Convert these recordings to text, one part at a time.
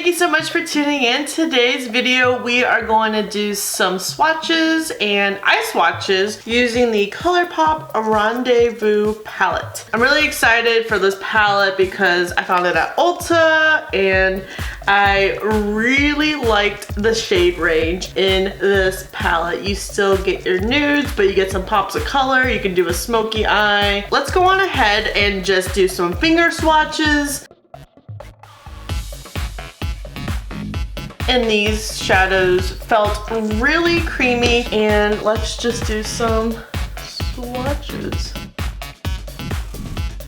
thank you so much for tuning in. Today's video, we are going to do some swatches and eye swatches using the Colourpop Rendezvous palette. I'm really excited for this palette because I found it at Ulta and I really liked the shade range in this palette. You still get your nudes, but you get some pops of color. You can do a smoky eye. Let's go on ahead and just do some finger swatches. And these shadows felt really creamy, and let's just do some swatches.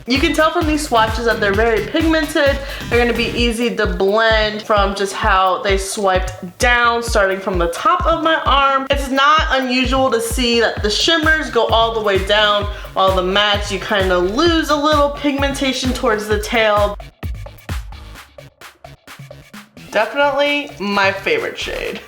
You can tell from these swatches that they're very pigmented. They're gonna be easy to blend from just how they swiped down, starting from the top of my arm. It's not unusual to see that the shimmers go all the way down, while the mattes, you kind of lose a little pigmentation towards the tail. Definitely my favorite shade.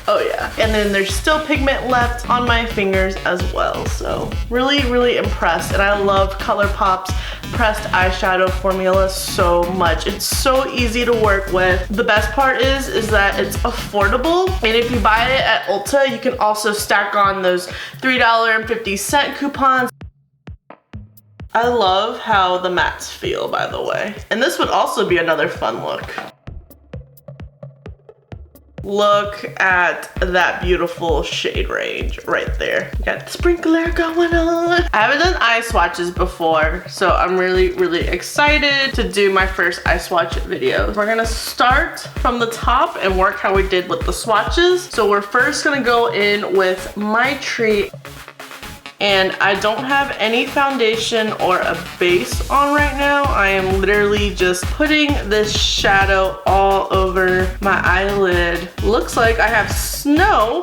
Oh yeah. And then there's still pigment left on my fingers as well. So really impressed. And I love Colourpop's pressed eyeshadow formula so much. It's so easy to work with. The best part is that it's affordable. And if you buy it at Ulta, you can also stack on those $3.50 coupons. I love how the mattes feel, by the way. And this would also be another fun look. Look at that beautiful shade range right there. We got the sprinkler going on. I haven't done eye swatches before, so I'm really excited to do my first eye swatch video. We're gonna start from the top and work how we did with the swatches. So we're first gonna go in with my treat. And I don't have any foundation or a base on right now. I am literally just putting this shadow all over my eyelid. Looks like I have snow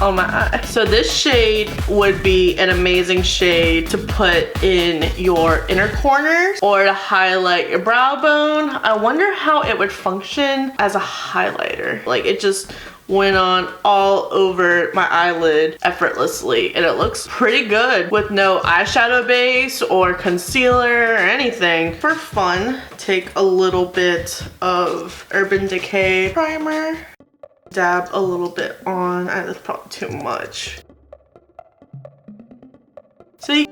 on my eye. So this shade would be an amazing shade to put in your inner corners or to highlight your brow bone. I wonder how it would function as a highlighter. Like, it just went on all over my eyelid effortlessly, and it looks pretty good with no eyeshadow base or concealer or anything. For fun, take a little bit of Urban Decay primer, dab a little bit on. That's probably too much. So you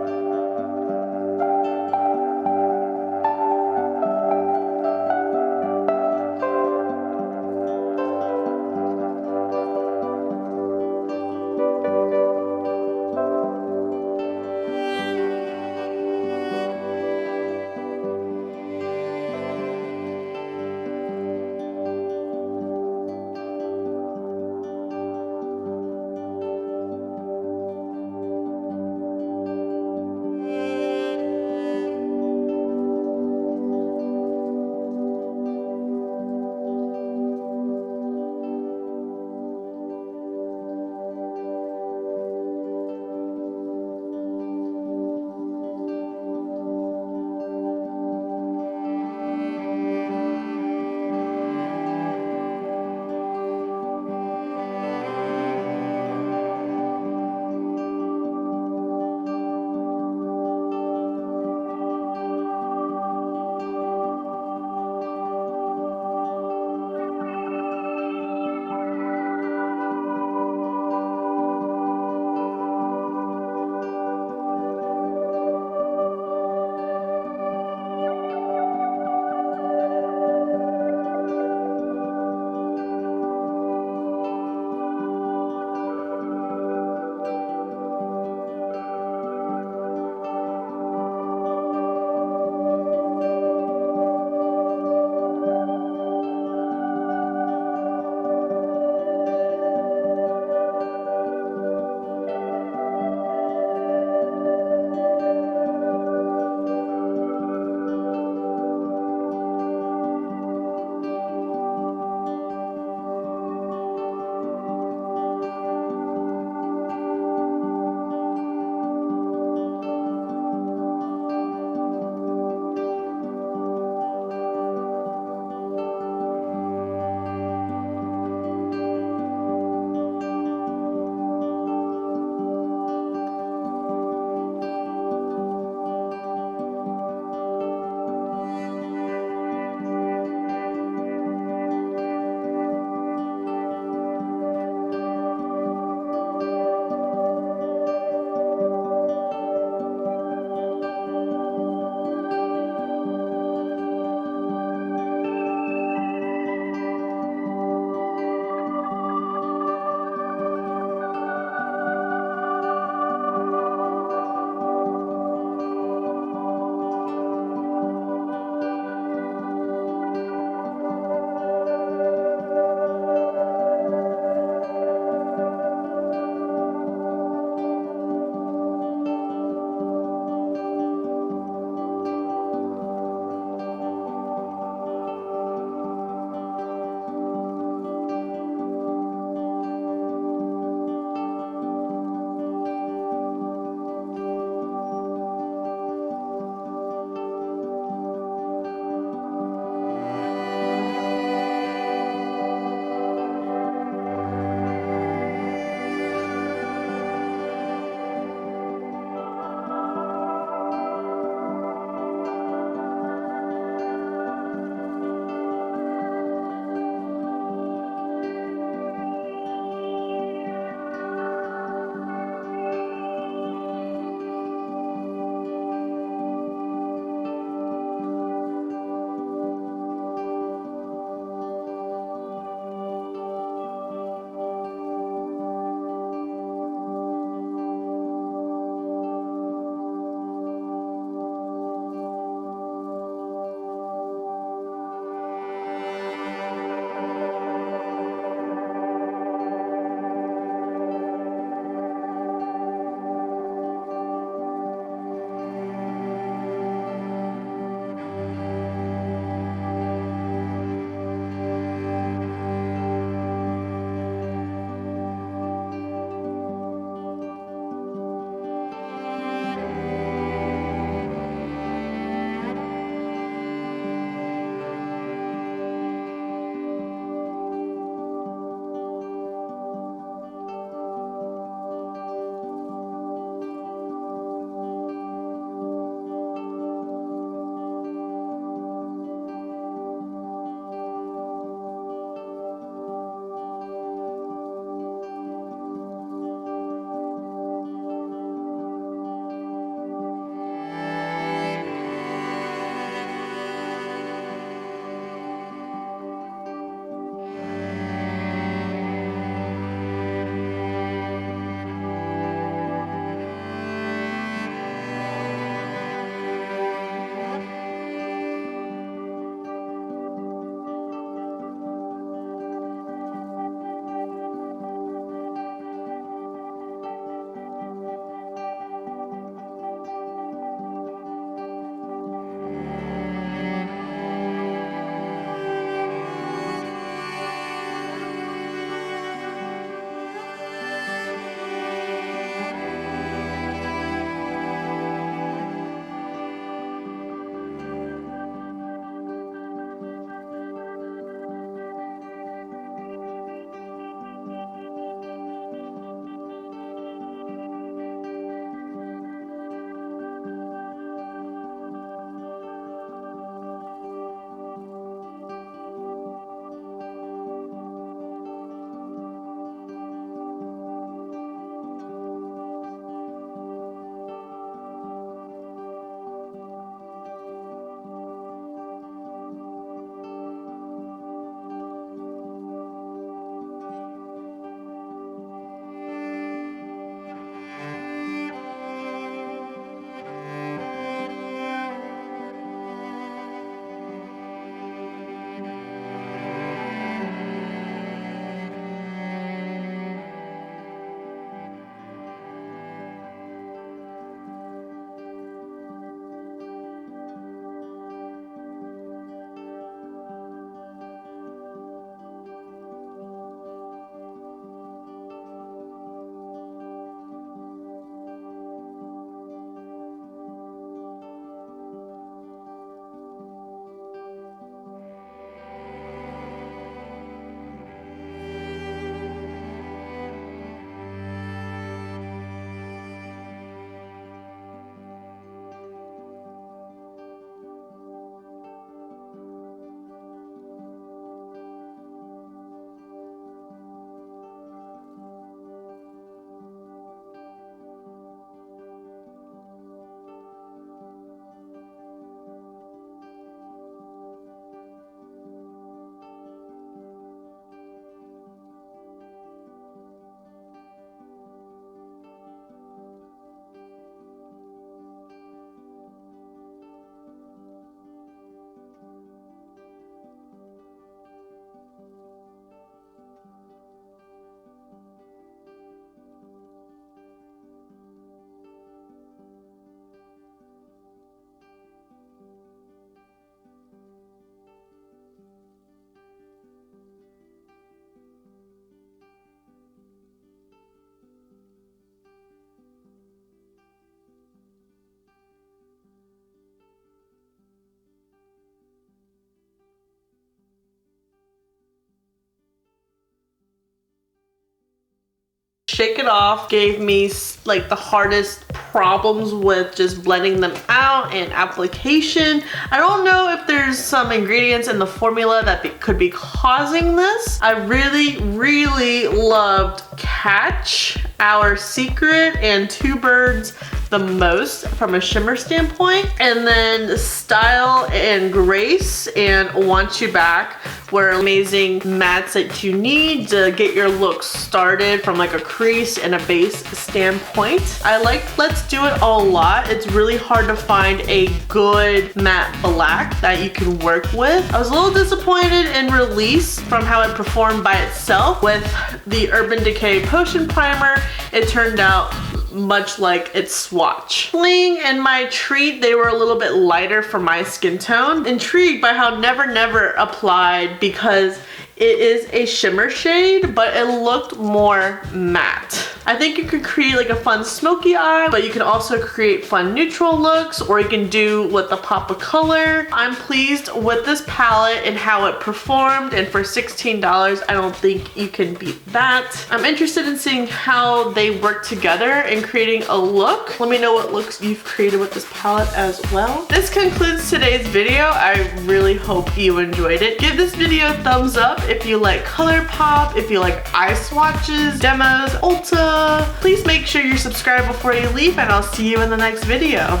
Shake It Off gave me like the hardest problems with just blending them out and application. I don't know if there's some ingredients in the formula that could be causing this. I really loved Catch, Our Secret, and Two Birds the most from a shimmer standpoint. And then Style and Grace and Want You Back were amazing mattes that you need to get your look started from like a crease and a base standpoint. I like Let's Do It a lot. It's really hard to find a good matte black that you can work with. I was a little disappointed in Release from how it performed by itself. With the Urban Decay Potion Primer, it turned out much like its swatch. Fling and My Treat, they were a little bit lighter for my skin tone. Intrigued by how Never Never applied because it is a shimmer shade, but it looked more matte. I think you could create like a fun smoky eye, but you can also create fun neutral looks, or you can do with a pop of color. I'm pleased with this palette and how it performed, and for $16, I don't think you can beat that. I'm interested in seeing how they work together in creating a look. Let me know what looks you've created with this palette as well. This concludes today's video. I really hope you enjoyed it. Give this video a thumbs up if you like Colourpop, if you like eye swatches, demos, Ulta. Please make sure you're subscribed before you leave, and I'll see you in the next video.